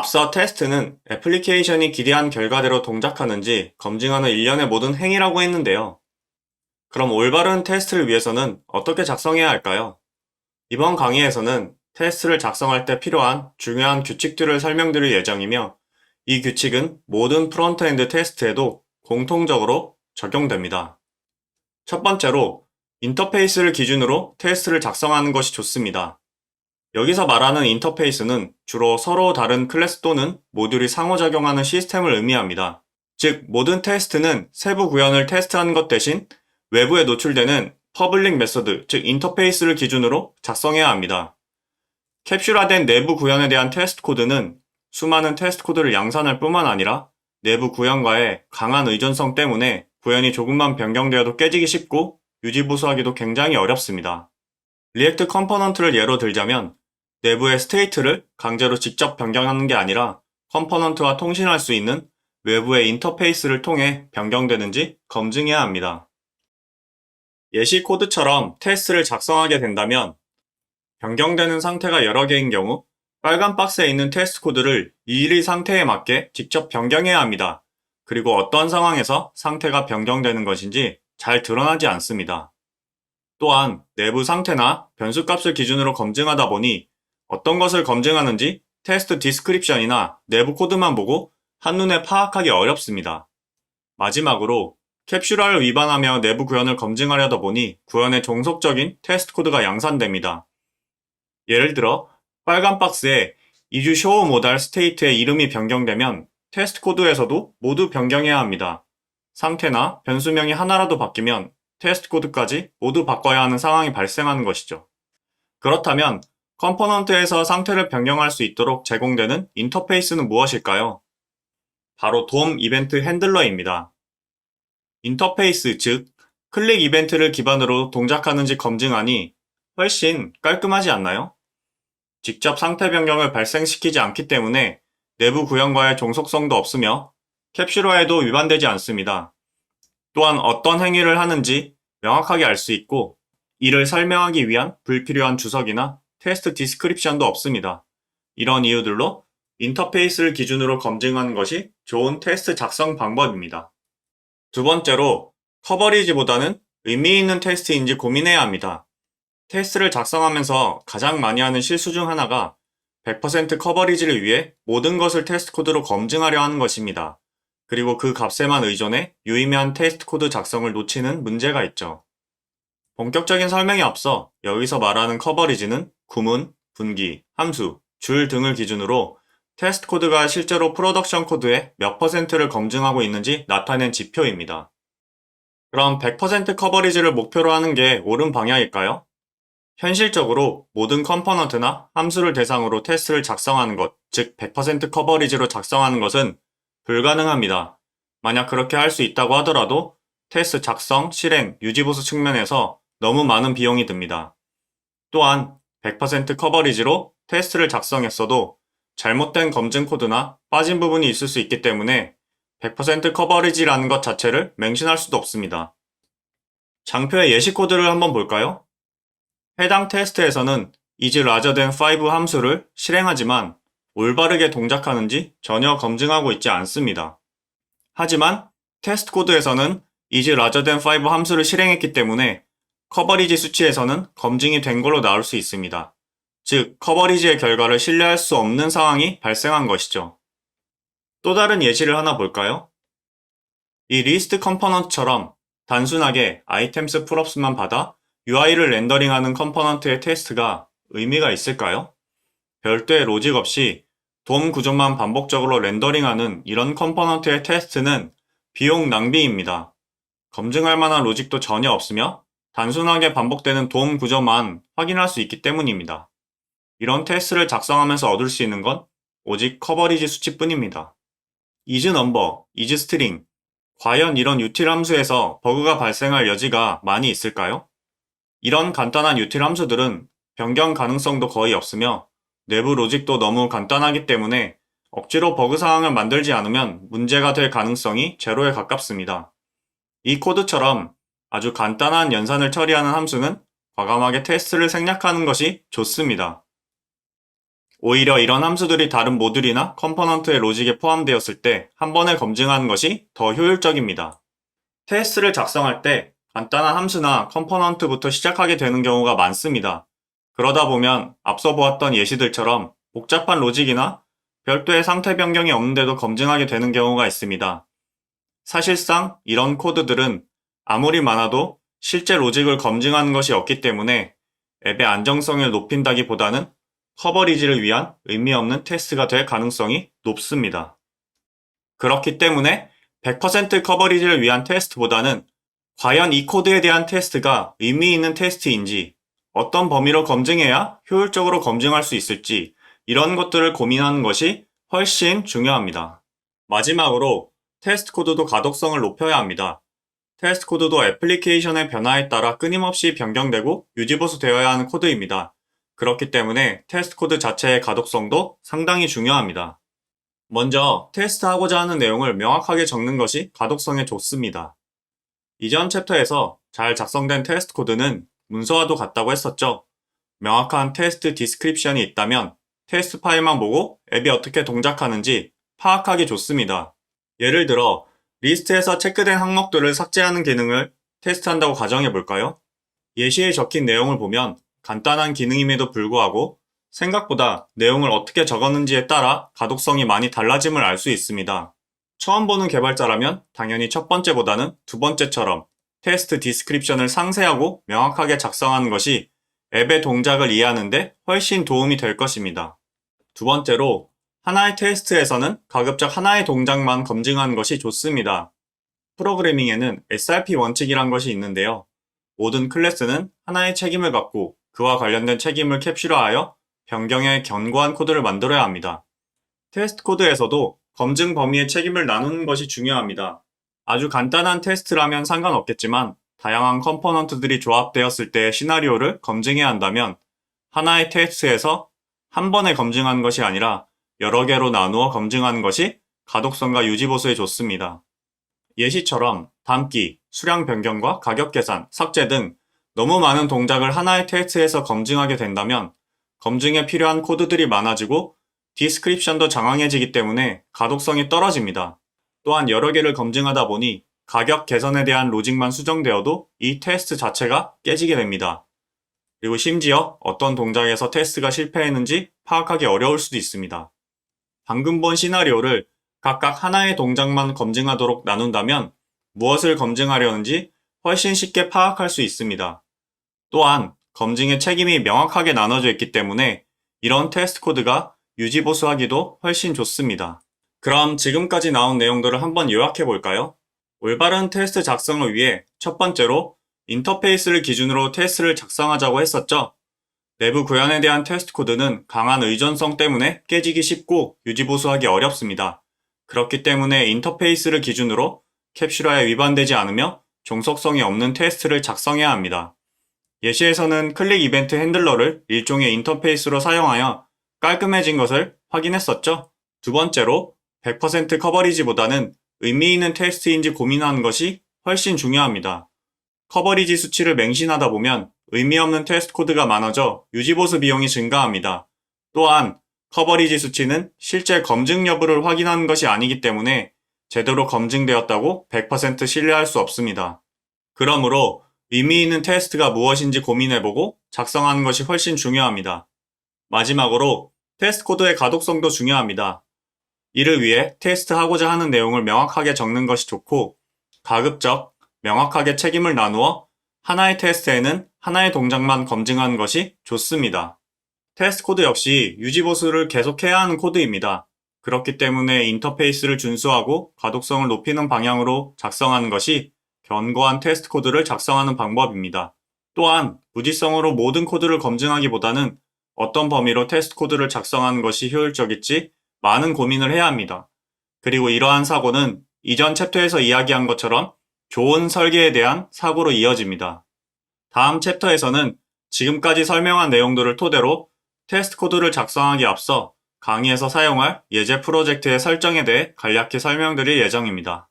앞서 테스트는 애플리케이션이 기대한 결과대로 동작하는지 검증하는 일련의 모든 행위라고 했는데요. 그럼 올바른 테스트를 위해서는 어떻게 작성해야 할까요? 이번 강의에서는 테스트를 작성할 때 필요한 중요한 규칙들을 설명드릴 예정이며, 이 규칙은 모든 프론트엔드 테스트에도 공통적으로 적용됩니다. 첫 번째로, 인터페이스를 기준으로 테스트를 작성하는 것이 좋습니다. 여기서 말하는 인터페이스는 주로 서로 다른 클래스 또는 모듈이 상호작용하는 시스템을 의미합니다. 즉, 모든 테스트는 세부 구현을 테스트하는 것 대신 외부에 노출되는 퍼블릭 메서드, 즉 인터페이스를 기준으로 작성해야 합니다. 캡슐화된 내부 구현에 대한 테스트 코드는 수많은 테스트 코드를 양산할 뿐만 아니라 내부 구현과의 강한 의존성 때문에 구현이 조금만 변경되어도 깨지기 쉽고 유지보수하기도 굉장히 어렵습니다. 리액트 컴포넌트를 예로 들자면 내부의 스테이트를 강제로 직접 변경하는 게 아니라 컴포넌트와 통신할 수 있는 외부의 인터페이스를 통해 변경되는지 검증해야 합니다. 예시 코드처럼 테스트를 작성하게 된다면 변경되는 상태가 여러 개인 경우 빨간 박스에 있는 테스트 코드를 일일이 상태에 맞게 직접 변경해야 합니다. 그리고 어떤 상황에서 상태가 변경되는 것인지 잘 드러나지 않습니다. 또한 내부 상태나 변수값을 기준으로 검증하다 보니 어떤 것을 검증하는지 테스트 디스크립션이나 내부 코드만 보고 한눈에 파악하기 어렵습니다. 마지막으로 캡슐화를 위반하며 내부 구현을 검증하려다 보니 구현에 종속적인 테스트 코드가 양산됩니다. 예를 들어 빨간 박스에 이주 show modal state의 이름이 변경되면 테스트 코드에서도 모두 변경해야 합니다. 상태나 변수명이 하나라도 바뀌면 테스트 코드까지 모두 바꿔야 하는 상황이 발생하는 것이죠. 그렇다면 컴포넌트에서 상태를 변경할 수 있도록 제공되는 인터페이스는 무엇일까요? 바로 DOM 이벤트 핸들러입니다. 인터페이스, 즉 클릭 이벤트를 기반으로 동작하는지 검증하니 훨씬 깔끔하지 않나요? 직접 상태 변경을 발생시키지 않기 때문에 내부 구현과의 종속성도 없으며 캡슐화에도 위반되지 않습니다. 또한 어떤 행위를 하는지 명확하게 알 수 있고, 이를 설명하기 위한 불필요한 주석이나 테스트 디스크립션도 없습니다. 이런 이유들로 인터페이스를 기준으로 검증하는 것이 좋은 테스트 작성 방법입니다. 두 번째로, 커버리지보다는 의미 있는 테스트인지 고민해야 합니다. 테스트를 작성하면서 가장 많이 하는 실수 중 하나가 100% 커버리지를 위해 모든 것을 테스트 코드로 검증하려 하는 것입니다. 그리고 그 값에만 의존해 유의미한 테스트 코드 작성을 놓치는 문제가 있죠. 본격적인 설명에 앞서 여기서 말하는 커버리지는 구문, 분기, 함수, 줄 등을 기준으로 테스트 코드가 실제로 프로덕션 코드의 몇 %를 검증하고 있는지 나타낸 지표입니다. 그럼 100% 커버리지를 목표로 하는 게 옳은 방향일까요? 현실적으로 모든 컴포넌트나 함수를 대상으로 테스트를 작성하는 것, 즉 100% 커버리지로 작성하는 것은 불가능합니다. 만약 그렇게 할 수 있다고 하더라도 테스트 작성, 실행, 유지보수 측면에서 너무 많은 비용이 듭니다. 또한 100% 커버리지로 테스트를 작성했어도 잘못된 검증 코드나 빠진 부분이 있을 수 있기 때문에 100% 커버리지라는 것 자체를 맹신할 수도 없습니다. 장표의 예시 코드를 한번 볼까요? 해당 테스트에서는 is larger than 5 함수를 실행하지만 올바르게 동작하는지 전혀 검증하고 있지 않습니다. 하지만 테스트 코드에서는 is larger than 5 함수를 실행했기 때문에 커버리지 수치에서는 검증이 된 걸로 나올 수 있습니다. 즉, 커버리지의 결과를 신뢰할 수 없는 상황이 발생한 것이죠. 또 다른 예시를 하나 볼까요? 이 리스트 컴포넌트처럼 단순하게 items props만 받아 UI를 렌더링하는 컴포넌트의 테스트가 의미가 있을까요? 별도의 로직 없이 DOM 구조만 반복적으로 렌더링하는 이런 컴포넌트의 테스트는 비용 낭비입니다. 검증할 만한 로직도 전혀 없으며 단순하게 반복되는 DOM 구조만 확인할 수 있기 때문입니다. 이런 테스트를 작성하면서 얻을 수 있는 건 오직 커버리지 수치뿐입니다. is number, is string. 과연 이런 util 함수에서 버그가 발생할 여지가 많이 있을까요? 이런 간단한 util 함수들은 변경 가능성도 거의 없으며 내부 로직도 너무 간단하기 때문에 억지로 버그 상황을 만들지 않으면 문제가 될 가능성이 제로에 가깝습니다. 이 코드처럼 아주 간단한 연산을 처리하는 함수는 과감하게 테스트를 생략하는 것이 좋습니다. 오히려 이런 함수들이 다른 모듈이나 컴포넌트의 로직에 포함되었을 때 한 번에 검증하는 것이 더 효율적입니다. 테스트를 작성할 때 간단한 함수나 컴포넌트부터 시작하게 되는 경우가 많습니다. 그러다 보면 앞서 보았던 예시들처럼 복잡한 로직이나 별도의 상태 변경이 없는데도 검증하게 되는 경우가 있습니다. 사실상 이런 코드들은 아무리 많아도 실제 로직을 검증하는 것이 없기 때문에 앱의 안정성을 높인다기보다는 커버리지를 위한 의미 없는 테스트가 될 가능성이 높습니다. 그렇기 때문에 100% 커버리지를 위한 테스트보다는 과연 이 코드에 대한 테스트가 의미 있는 테스트인지, 어떤 범위로 검증해야 효율적으로 검증할 수 있을지, 이런 것들을 고민하는 것이 훨씬 중요합니다. 마지막으로 테스트 코드도 가독성을 높여야 합니다. 테스트 코드도 애플리케이션의 변화에 따라 끊임없이 변경되고 유지보수되어야 하는 코드입니다. 그렇기 때문에 테스트 코드 자체의 가독성도 상당히 중요합니다. 먼저 테스트하고자 하는 내용을 명확하게 적는 것이 가독성에 좋습니다. 이전 챕터에서 잘 작성된 테스트 코드는 문서와도 같다고 했었죠. 명확한 테스트 디스크립션이 있다면 테스트 파일만 보고 앱이 어떻게 동작하는지 파악하기 좋습니다. 예를 들어 리스트에서 체크된 항목들을 삭제하는 기능을 테스트한다고 가정해 볼까요? 예시에 적힌 내용을 보면 간단한 기능임에도 불구하고 생각보다 내용을 어떻게 적었는지에 따라 가독성이 많이 달라짐을 알 수 있습니다. 처음 보는 개발자라면 당연히 첫 번째보다는 두 번째처럼 테스트 디스크립션을 상세하고 명확하게 작성하는 것이 앱의 동작을 이해하는데 훨씬 도움이 될 것입니다. 두 번째로 하나의 테스트에서는 가급적 하나의 동작만 검증하는 것이 좋습니다. 프로그래밍에는 SRP 원칙이란 것이 있는데요. 모든 클래스는 하나의 책임을 갖고 그와 관련된 책임을 캡슐화하여 변경에 견고한 코드를 만들어야 합니다. 테스트 코드에서도 검증 범위의 책임을 나누는 것이 중요합니다. 아주 간단한 테스트라면 상관없겠지만 다양한 컴포넌트들이 조합되었을 때의 시나리오를 검증해야 한다면 하나의 테스트에서 한 번에 검증하는 것이 아니라 여러 개로 나누어 검증하는 것이 가독성과 유지보수에 좋습니다. 예시처럼 담기, 수량 변경과 가격 계산, 삭제 등 너무 많은 동작을 하나의 테스트에서 검증하게 된다면 검증에 필요한 코드들이 많아지고 디스크립션도 장황해지기 때문에 가독성이 떨어집니다. 또한 여러 개를 검증하다 보니 가격 개선에 대한 로직만 수정되어도 이 테스트 자체가 깨지게 됩니다. 그리고 심지어 어떤 동작에서 테스트가 실패했는지 파악하기 어려울 수도 있습니다. 방금 본 시나리오를 각각 하나의 동작만 검증하도록 나눈다면 무엇을 검증하려는지 훨씬 쉽게 파악할 수 있습니다. 또한 검증의 책임이 명확하게 나눠져 있기 때문에 이런 테스트 코드가 유지보수하기도 훨씬 좋습니다. 그럼 지금까지 나온 내용들을 한번 요약해 볼까요? 올바른 테스트 작성을 위해 첫 번째로 인터페이스를 기준으로 테스트를 작성하자고 했었죠. 내부 구현에 대한 테스트 코드는 강한 의존성 때문에 깨지기 쉽고 유지보수하기 어렵습니다. 그렇기 때문에 인터페이스를 기준으로 캡슐화에 위반되지 않으며 종속성이 없는 테스트를 작성해야 합니다. 예시에서는 클릭 이벤트 핸들러를 일종의 인터페이스로 사용하여 깔끔해진 것을 확인했었죠. 두 번째로 100% 커버리지보다는 의미 있는 테스트인지 고민하는 것이 훨씬 중요합니다. 커버리지 수치를 맹신하다 보면 의미 없는 테스트 코드가 많아져 유지보수 비용이 증가합니다. 또한 커버리지 수치는 실제 검증 여부를 확인하는 것이 아니기 때문에 제대로 검증되었다고 100% 신뢰할 수 없습니다. 그러므로 의미 있는 테스트가 무엇인지 고민해보고 작성하는 것이 훨씬 중요합니다. 마지막으로 테스트 코드의 가독성도 중요합니다. 이를 위해 테스트하고자 하는 내용을 명확하게 적는 것이 좋고 가급적 명확하게 책임을 나누어 하나의 테스트에는 하나의 동작만 검증하는 것이 좋습니다. 테스트 코드 역시 유지보수를 계속해야 하는 코드입니다. 그렇기 때문에 인터페이스를 준수하고 가독성을 높이는 방향으로 작성하는 것이 견고한 테스트 코드를 작성하는 방법입니다. 또한 무지성으로 모든 코드를 검증하기보다는 어떤 범위로 테스트 코드를 작성하는 것이 효율적일지 많은 고민을 해야 합니다. 그리고 이러한 사고는 이전 챕터에서 이야기한 것처럼 좋은 설계에 대한 사고로 이어집니다. 다음 챕터에서는 지금까지 설명한 내용들을 토대로 테스트 코드를 작성하기 앞서 강의에서 사용할 예제 프로젝트의 설정에 대해 간략히 설명드릴 예정입니다.